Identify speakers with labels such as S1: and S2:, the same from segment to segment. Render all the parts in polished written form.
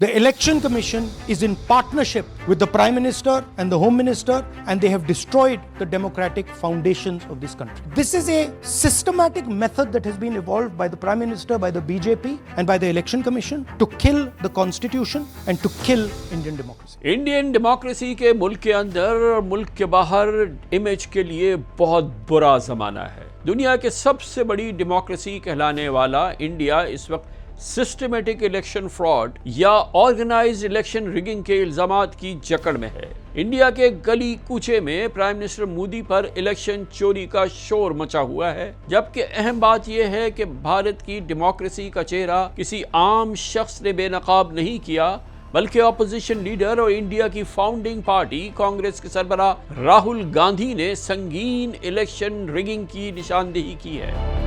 S1: The Election Commission is in partnership with the Prime Minister and the Home Minister, and they have destroyed the democratic foundations of this country. This is a systematic method that has been evolved by the Prime Minister, by the BJP, and by the Election Commission to kill the Constitution and to kill Indian democracy.
S2: Indian democracy के मुल्क के अंदर और मुल्क के बाहर image के लिए बहुत बुरा जमाना है। दुनिया के सबसे बड़ी डेमोक्रेसी कहलाने वाला इंडिया इस वक्त सिस्टमेटिक इलेक्शन फ्रॉड या ऑर्गेनाइज्ड इलेक्शन रिगिंग के इल्जामात की जकड़ में है। इंडिया के गली कूचे में प्राइम मिनिस्टर मोदी पर इलेक्शन चोरी का शोर मचा हुआ है, जबकि अहम बात यह है कि भारत की डेमोक्रेसी का चेहरा किसी आम शख्स ने बेनकाब नहीं किया, बल्कि ऑपोजिशन लीडर और इंडिया की फाउंडिंग पार्टी कांग्रेस के सरबराह राहुल गांधी ने संगीन इलेक्शन रिगिंग की निशानदेही की है।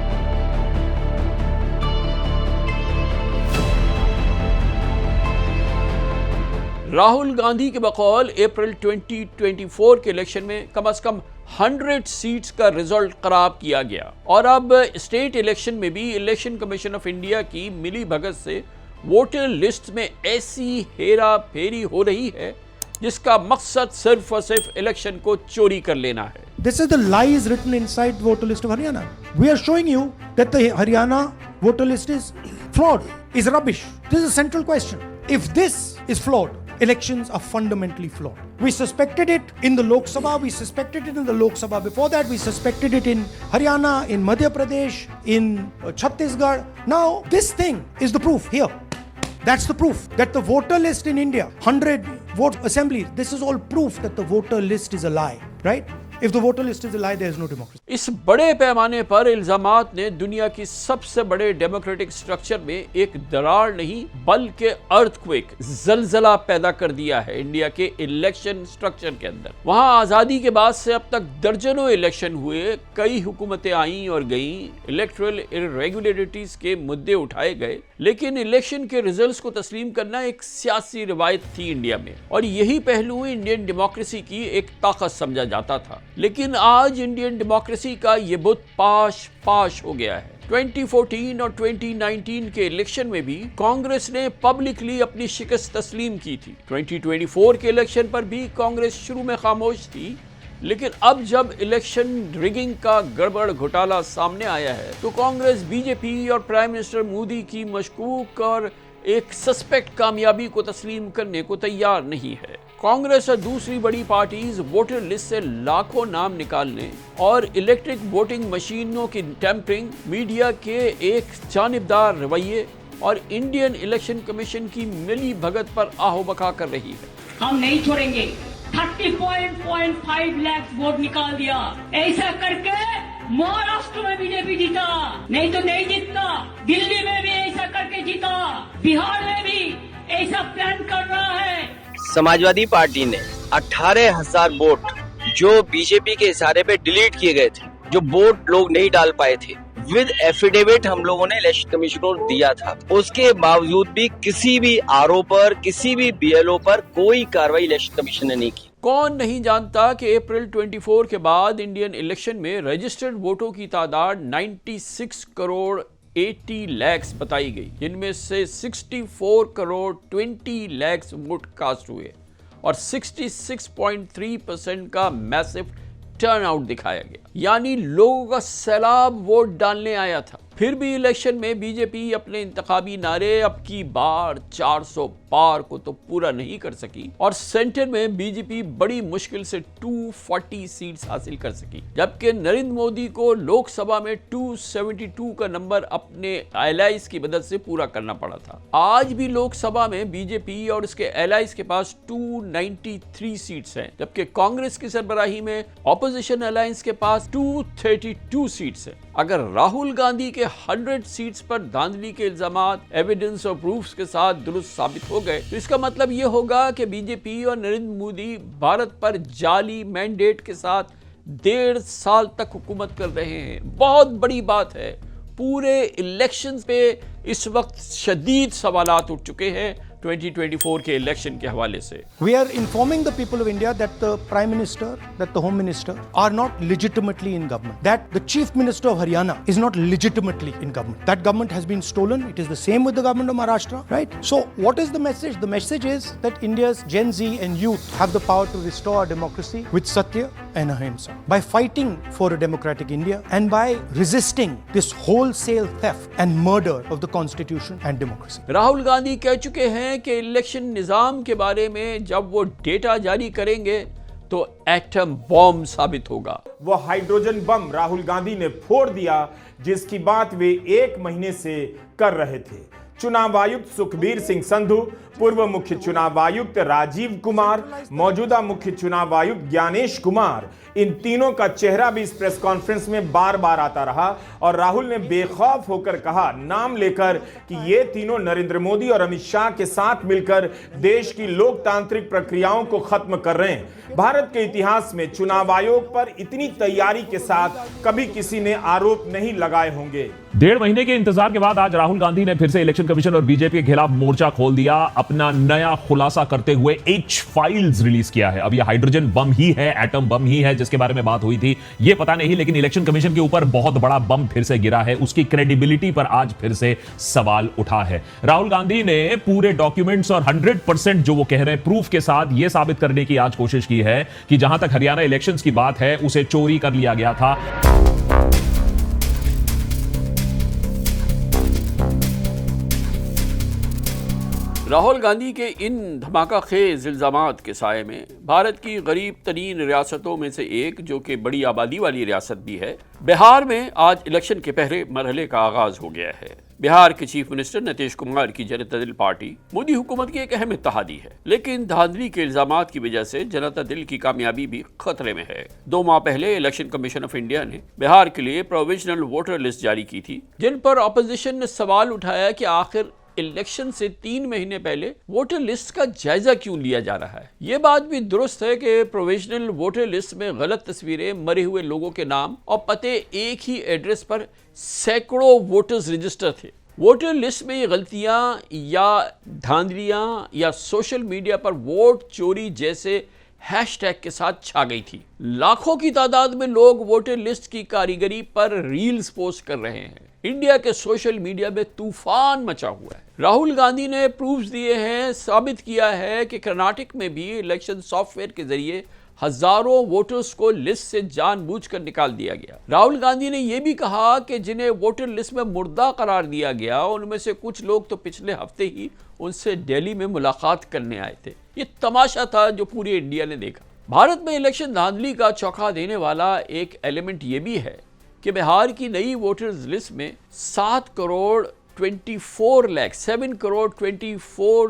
S2: राहुल गांधी के बकौल अप्रैल 2024 के इलेक्शन में कम से कम 100 सीट्स का रिजल्ट खराब किया गया और अब स्टेट इलेक्शन में भी इलेक्शन कमीशन ऑफ इंडिया की मिली भगत से वोटर लिस्ट में ऐसी हेरा फेरी हो रही है जिसका मकसद सिर्फ और सिर्फ इलेक्शन को चोरी कर लेना है।
S1: This is the lies written inside voter list of Haryana. We are showing you that the Haryana voter list is flawed, is rubbish. This is a central question. If this is flawed, elections are fundamentally flawed. We suspected it in the Lok Sabha, we suspected it in the Lok Sabha before that, we suspected it in Haryana, in Madhya Pradesh, in Chhattisgarh. Now, this thing is the proof here. That's the proof that the voter list in India, 100 vote assemblies, this is all proof that the voter list is a lie, right? If the voter list is a lie, there is no democracy.
S2: इस बड़े पैमाने पर इल्जामात ने दुनिया की सबसे बड़े democratic structure में एक दरार नहीं बल्कि अर्थक्वेक, जलजला पैदा कर दिया है इंडिया के इलेक्शन स्ट्रक्चर के अंदर। वहां आजादी के बाद से अब तक दर्जनों इलेक्शन हुए, कई हुकूमतें आईं और गईं, इलेक्टोरल इरेगुलरिटीज के मुद्दे उठाए गए, लेकिन इलेक्शन के रिजल्ट्स को तस्लीम करना एक सियासी रिवायत थी इंडिया में और यही पहलू इंडियन डेमोक्रेसी की एक ताकत समझा जाता था। लेकिन आज इंडियन डेमोक्रेसी का ये बुत पाश हो गया है। 2014 और 2019 के इलेक्शन में भी कांग्रेस ने पब्लिकली अपनी शिकस्त तस्लीम की थी। 2024 के इलेक्शन पर भी कांग्रेस शुरू में खामोश थी, लेकिन अब जब इलेक्शन रिगिंग का गड़बड़ घोटाला सामने आया है तो कांग्रेस बीजेपी और प्राइम मिनिस्टर मोदी की मशकूक और एक सस्पेक्ट कामयाबी को तस्लीम करने को तैयार नहीं है। कांग्रेस और दूसरी बड़ी पार्टीज वोटर लिस्ट से लाखों नाम निकालने और इलेक्ट्रिक वोटिंग मशीनों की टैंपरिंग, मीडिया के एक जानिबदार रवैये और इंडियन इलेक्शन कमीशन की मिली भगत पर आहोबका कर रही है।
S3: हम नहीं छोड़ेंगे। 30.5 लाख वोट निकाल दिया। ऐसा करके महाराष्ट्र में बीजेपी जीता, नहीं तो नहीं जीतता। दिल्ली में भी ऐसा करके जीता, बिहार में भी ऐसा प्लान कर रहा है।
S4: समाजवादी पार्टी ने 18,000 वोट जो बीजेपी के इशारे पे डिलीट किए गए थे, जो वोट लोग नहीं डाल पाए थे, विद एफिडेविट हम लोगों ने इलेक्शन कमीशन को दिया था। उसके बावजूद भी किसी भी आरओ पर, किसी भी बीएलओ पर कोई कार्रवाई इलेक्शन कमीशन ने नहीं की।
S2: कौन नहीं जानता कि अप्रैल 24 के बाद इंडियन इलेक्शन में रजिस्टर्ड वोटों की तादाद 96 करोड़ 80 लाख बताई गई, जिनमें से 64 करोड़ 20 लाख वोट कास्ट हुए और 66.3% का मैसिव टर्नआउट दिखाया गया, यानी लोगों का सैलाब वोट डालने आया था। फिर भी इलेक्शन में बीजेपी अपने इंतखाबी नारे अब की बार 400 पार को तो पूरा नहीं कर सकी और सेंटर में बीजेपी बड़ी मुश्किल से 240 सीट्स हासिल कर सकी, जबकि नरेंद्र मोदी को लोकसभा में 272 का नंबर अपने एलाइज की मदद से पूरा करना पड़ा था। आज भी लोकसभा में बीजेपी और इसके एलाइज के पास 293 सीट्स हैं, जबकि कांग्रेस की सरबराही में ऑपोजिशन अलायंस के पास 232 सीट्स हैं। अगर राहुल गांधी के 100 सीट्स पर धांधली के इल्जामात एविडेंस और प्रूफ्स के साथ दुरुस्त साबित हो गए तो इसका मतलब यह होगा कि बीजेपी और नरेंद्र मोदी भारत पर जाली मैंडेट के साथ 1.5 साल तक हुकूमत कर रहे हैं। बहुत बड़ी बात है। पूरे इलेक्शंस पे इस वक्त शदीद सवालात उठ चुके हैं 2024 के इलेक्शन के हवाले से।
S1: We are informing the people of India that the Prime Minister, that the Home Minister are not legitimately in government. That the Chief Minister of Haryana is not legitimately in government. That government has been stolen. It is the same with the government of Maharashtra, right? So what is the message? The message is that India's Gen Z and youth have the power to restore our democracy with Satya and Ahimsa. By fighting for a democratic India and by resisting this wholesale theft and murder of the Constitution and democracy.
S2: Rahul Gandhi कह चुके हैं कि election निजाम के बारे में जब वो data जारी करेंगे तो एटम बॉम्ब साबित होगा।
S5: वो हाइड्रोजन बम राहुल गांधी ने फोड़ दिया जिसकी बात वे 1 महीने से कर रहे थे। चुनाव आयुक्त सुखबीर सिंह संधू, पूर्व मुख्य चुनाव आयुक्त राजीव कुमार, मौजूदा मुख्य चुनाव आयुक्त ज्ञानेश कुमार, इन तीनों का चेहरा भी इस प्रेस कॉन्फ्रेंस में बार बार आता रहा और राहुल ने बेखौफ होकर कहा, नाम लेकर, कि ये तीनों नरेंद्र मोदी और अमित शाह के साथ मिलकर देश की लोकतांत्रिक प्रक्रियाओं को खत्म कर रहे हैं। भारत के इतिहास में चुनाव आयोग पर इतनी तैयारी के साथ कभी किसी ने आरोप नहीं लगाए होंगे।
S6: 1.5 महीने के इंतजार के बाद आज राहुल गांधी ने फिर से इलेक्शन कमीशन और बीजेपी के खिलाफ मोर्चा खोल दिया। अपना नया खुलासा करते हुए H फाइल्स रिलीज किया है। अब यह हाइड्रोजन बम ही है, एटम बम ही है जिसके बारे में बात हुई थी, यह पता नहीं, लेकिन इलेक्शन कमीशन के ऊपर बहुत बड़ा बम फिर से गिरा है। उसकी क्रेडिबिलिटी पर आज फिर से सवाल उठा है। राहुल गांधी ने पूरे डॉक्यूमेंट्स और 100% जो वो कह रहे हैं प्रूफ के साथ यह साबित करने की आज कोशिश की है कि जहां तक हरियाणा इलेक्शंस की बात है उसे चोरी कर लिया गया था।
S2: राहुल गांधी के इन धमाकाखेज इल्जामात के साये में भारत की गरीब तरीन रियासतों में से एक, जो कि बड़ी आबादी वाली रियासत भी है, बिहार में आज इलेक्शन के पहले मरहले का आगाज हो गया है। बिहार के चीफ मिनिस्टर नीतीश कुमार की जनता दल पार्टी मोदी हुकूमत की एक अहम इत्तेहादी है, लेकिन धांधली के इल्जामात की वजह से जनता दल की कामयाबी भी खतरे में है। 2 माह पहले इलेक्शन कमीशन ऑफ इंडिया ने बिहार के लिए प्रोविजनल वोटर लिस्ट जारी की थी, जिन पर ऑपोजिशन ने सवाल उठाया कि आखिर इलेक्शन से 3 महीने पहले वोटर लिस्ट का जायजा क्यों लिया जा रहा है। यह बात भी दुरुस्त है कि प्रोविजनल वोटर लिस्ट में गलत तस्वीरें, मरे हुए लोगों के नाम और पते एक ही एड्रेस पर सैकड़ों वोटर्स रजिस्टर थे। वोटर लिस्ट में ये गलतियां या धांधलियां या सोशल मीडिया पर वोट चोरी जैसे हैशटैग के साथ छा गई थी। लाखों की तादाद में लोग वोटर लिस्ट की कारीगरी पर रील्स पोस्ट कर रहे हैं। इंडिया के सोशल मीडिया में तूफान मचा हुआ है। राहुल गांधी ने प्रूफ्स दिए हैं, साबित किया है कि कर्नाटक में भी इलेक्शन सॉफ्टवेयर के जरिए हजारों वोटर्स को लिस्ट से जानबूझकर निकाल दिया गया। राहुल गांधी ने यह भी कहा कि जिन्हें वोटर लिस्ट में मुर्दा करार दिया गया, उनमें से कुछ लोग तो पिछले हफ्ते ही उनसे दिल्ली में मुलाकात करने आए थे। ये तमाशा था जो पूरे इंडिया ने देखा। भारत में इलेक्शन धांधली का चौंका देने वाला एक एलिमेंट ये भी है कि बिहार की नई वोटर्स लिस्ट में 7 करोड़ 24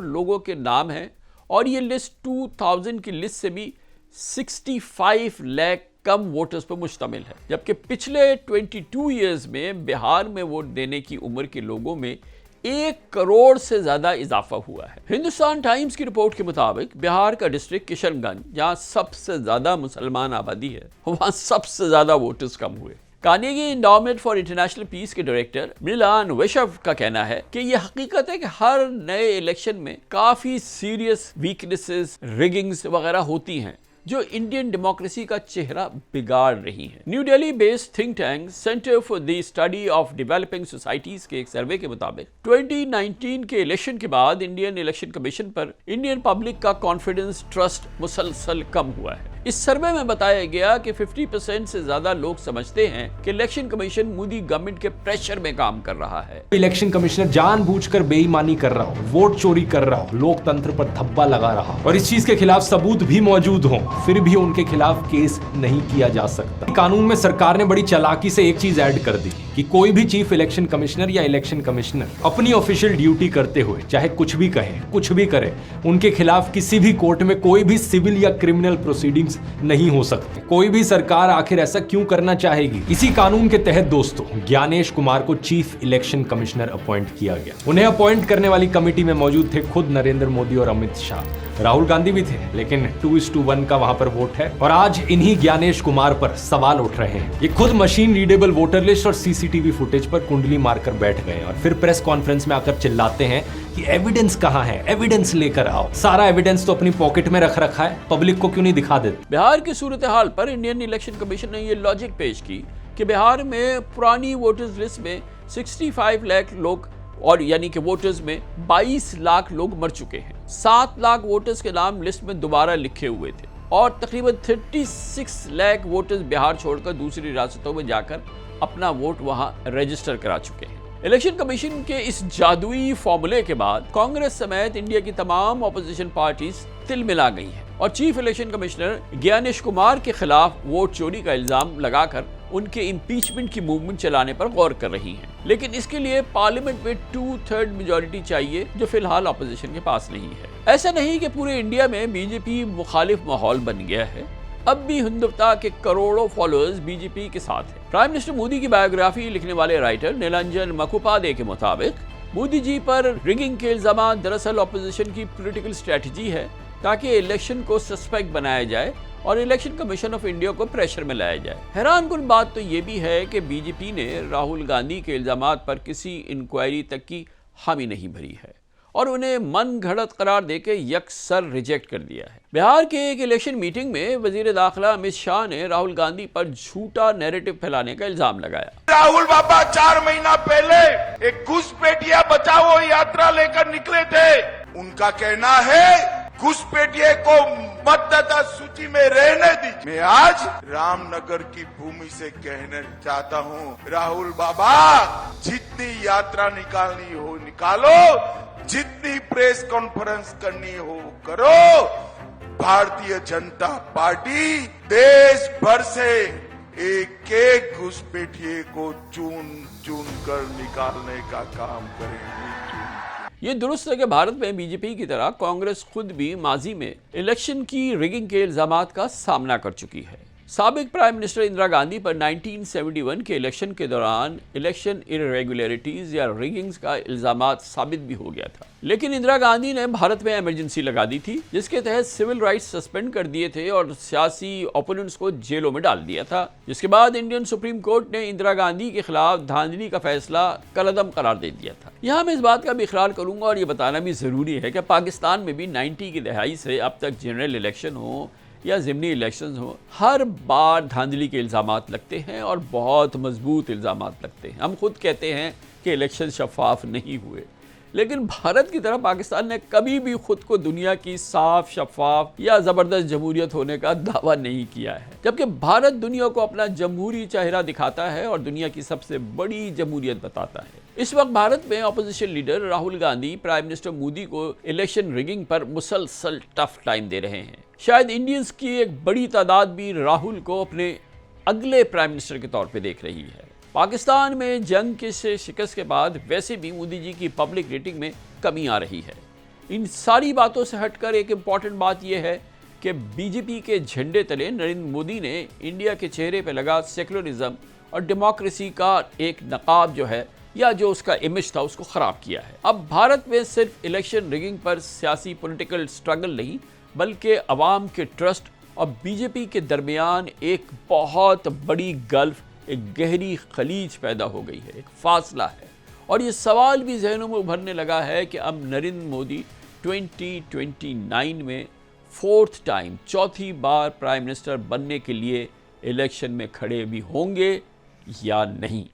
S2: लोगों के नाम हैं और ये लिस्ट 2000 की लिस्ट से भी 65 लाख कम वोटर्स पर मुश्तमिल है, जबकि पिछले 22 इयर्स में बिहार में वोट देने की उम्र के लोगों में 1 करोड़ से ज्यादा इजाफा हुआ है। हिंदुस्तान टाइम्स की रिपोर्ट के मुताबिक बिहार का डिस्ट्रिक्ट किशनगंज, जहां सबसे ज्यादा मुसलमान आबादी है, वहां सबसे ज्यादा वोटर्स कम हुए। Carnegie endowment for international peace के डायरेक्टर मिलान वेशव का कहना है कि यह हकीकत है कि हर नए इलेक्शन में काफी सीरियस वीकनेसेस, रिगिंग्स वगैरह होती हैं जो इंडियन डेमोक्रेसी का चेहरा बिगाड़ रही है। New Delhi based think tank centre for the study of developing societies के एक सर्वे के मुताबिक 2019 के इलेक्शन के बाद इंडियन इलेक्शन कमीशन पर इंडियन पब्लिक का कॉन्फिडेंस, ट्रस्ट मुसलसल कम हुआ है। इस सर्वे में बताया गया कि 50% से ज्यादा लोग समझते हैं कि इलेक्शन कमीशन मोदी गवर्नमेंट के प्रेशर में काम कर रहा है।
S7: इलेक्शन कमिश्नर जानबूझकर बेईमानी कर रहा हो, वोट चोरी कर रहा हो, लोकतंत्र पर धब्बा लगा रहा हो और इस चीज के खिलाफ सबूत भी मौजूद हो, फिर भी उनके खिलाफ केस नहीं किया जा सकता। कानून में सरकार ने बड़ी चालाकी से एक चीज ऐड कर दी कि कोई भी चीफ इलेक्शन कमिश्नर या इलेक्शन कमिश्नर अपनी ऑफिशियल ड्यूटी करते हुए चाहे कुछ भी कहे, कुछ भी करे, उनके खिलाफ किसी भी कोर्ट में कोई भी सिविल या क्रिमिनल प्रोसीडिंग्स नहीं हो सकते। कोई भी सरकार आखिर ऐसा क्यों करना चाहेगी? इसी कानून के तहत दोस्तों ज्ञानेश कुमार को चीफ इलेक्शन कमिश्नर अपॉइंट किया गया। उन्हें अपॉइंट करने वाली कमेटी में मौजूद थे खुद नरेंद्र मोदी और अमित शाह। राहुल गांधी भी थे, लेकिन 2:1 का वहां पर वोट है। और आज इन्हीं ज्ञानेश कुमार पर सवाल उठ रहे हैं। ये खुद मशीन रीडेबल वोटर लिस्ट और सीसीटीवी फुटेज पर कुंडली मारकर बैठ गए और फिर प्रेस कॉन्फ्रेंस में आकर चिल्लाते हैं कि एविडेंस कहां है, एविडेंस लेकर आओ। सारा एविडेंस तो अपनी पॉकेट में रख रखा है, पब्लिक को क्यों नहीं दिखा देते?
S2: बिहार की सूरत हाल पर इंडियन इलेक्शन कमीशन ने ये लॉजिक पेश की कि बिहार में पुरानी वोटर्स लिस्ट में 65 लाख लोग और यानी कि वोटर्स में 22 लाख लोग मर चुके हैं। 7 लाख वोटर्स के नाम लिस्ट में दोबारा लिखे हुए थे और तकरीबन 36 लाख वोटर्स बिहार छोड़कर दूसरी रियासतों में जाकर अपना वोट वहां रजिस्टर करा चुके हैं। इलेक्शन कमीशन के इस जादुई फॉर्मूले के बाद कांग्रेस समेत इंडिया की तमाम ऑपोजिशन पार्टीज तिलमिला गई हैं और chief election commissioner Gyanesh Kumar के खिलाफ वोट चोरी का इल्जाम लगाकर उनके इम्पीचमेंट की मूवमेंट चलाने पर गौर कर रही हैं। लेकिन इसके लिए पार्लियामेंट में 2/3 मेजॉरिटी चाहिए, जो फिलहाल ऑपोजिशन के पास नहीं है। ऐसा नहीं कि पूरे इंडिया में बीजेपी मुखालिफ माहौल बन गया है। अब भी हिंदुत्व के करोड़ों फॉलोअर्स बीजेपी के साथ हैं। प्राइम मिनिस्टर मोदी की बायोग्राफी लिखने वाले राइटर नीलांजन मखुपाध्याय के मुताबिक मोदी जी पर रिगिंग के इल्जाम दरअसल ऑपोजिशन की पॉलिटिकल स्ट्रेटजी है ताकि इलेक्शन को सस्पेक्ट बनाया जाए और इलेक्शन कमीशन ऑफ इंडिया को प्रेशर में लाया जाए। हैरानकुन बात तो ये भी है कि बीजेपी ने राहुल गांधी के इल्जामात पर किसी इंक्वायरी तक की हामी नहीं भरी है और उन्हें मन घड़त करार देकर यकसर रिजेक्ट कर दिया है। बिहार के एक इलेक्शन मीटिंग में वजीर दाखिला अमित शाह ने राहुल गांधी पर झूठा नैरेटिव फैलाने का इल्जाम लगाया।
S8: राहुल बाबा 4 महीना पहले एक घुसपैठिया बचाओ यात्रा लेकर निकले थे। उनका कहना है घुसपैठिए को मतदाता सूची में रहने दीजिए। मैं आज रामनगर की भूमि से कहना चाहता हूँ, राहुल बाबा जितनी यात्रा निकालनी हो निकालो, जितनी प्रेस कॉन्फ्रेंस करनी हो करो। भारतीय जनता पार्टी देश भर से एक एक घुसपैठिए को चुन चुन कर निकालने का काम करेंगे।
S2: ये दुरुस्त है कि भारत में बीजेपी की तरह कांग्रेस खुद भी माजी में इलेक्शन की रिगिंग के इल्जामात का सामना कर चुकी है। साबिक प्राइम मिनिस्टर इंदिरा गांधी पर 1971 के इलेक्शन के दौरान इलेक्शन इरेगुलरिटीज या रिगिंग्स का इल्जामात साबित भी हो गया था, लेकिन इंदिरा गांधी ने भारत में इमरजेंसी लगा दी थी जिसके तहत सिविल राइट्स सस्पेंड कर दिए थे और सियासी ओपोनेंट्स को जेलों में डाल दिया था, जिसके बाद इंडियन सुप्रीम कोर्ट ने इंदिरा गांधी के खिलाफ धांधली का फैसला कलअदम करार दे दिया था। यहाँ मैं इस बात का भी इकरार करूंगा और ये बताना भी जरूरी है कि पाकिस्तान में भी 90 की दहाई से अब तक जनरल इलेक्शन हो या ज़िमनी इलेक्शंस हो, हर बार धांधली के इल्ज़ामात लगते हैं और बहुत मजबूत इल्ज़ामात लगते हैं। हम खुद कहते हैं कि इलेक्शन शफाफ नहीं हुए, लेकिन भारत की तरह पाकिस्तान ने कभी भी खुद को दुनिया की साफ, शफाफ या ज़बरदस्त जमहूरियत होने का दावा नहीं किया है, जबकि भारत दुनिया को अपना जमहूरी चेहरा दिखाता है और दुनिया की सबसे बड़ी जमहूरियत बताता है। इस वक्त भारत में opposition leader Rahul Gandhi prime minister Modi को इलेक्शन रिगिंग पर मुसलसल टफ टाइम दे रहे हैं। शायद इंडियंस की एक बड़ी तादाद भी राहुल को अपने अगले प्राइम मिनिस्टर के तौर पे देख रही है। पाकिस्तान में जंग के से शिकस्त के बाद वैसे भी मोदी जी की पब्लिक रेटिंग में कमी आ रही है। इन सारी बातों से हटकर एक इम्पॉर्टेंट बात यह है कि बीजेपी के झंडे तले नरेंद्र मोदी ने इंडिया के चेहरे पर लगा सेकुलरिज्म और डेमोक्रेसी का एक नकाब जो है या जो उसका इमेज था उसको ख़राब किया है। अब भारत में सिर्फ इलेक्शन रिगिंग पर सियासी पॉलिटिकल स्ट्रगल नहीं, बल्कि अवाम के ट्रस्ट और बीजेपी के दरमियान एक बहुत बड़ी गल्फ, एक गहरी खलीज पैदा हो गई है, एक फासला है। और ये सवाल भी जहनों में उभरने लगा है कि अब नरेंद्र मोदी 2029 में 4th टाइम, चौथी बार प्राइम मिनिस्टर बनने के लिए इलेक्शन में खड़े भी होंगे या नहीं।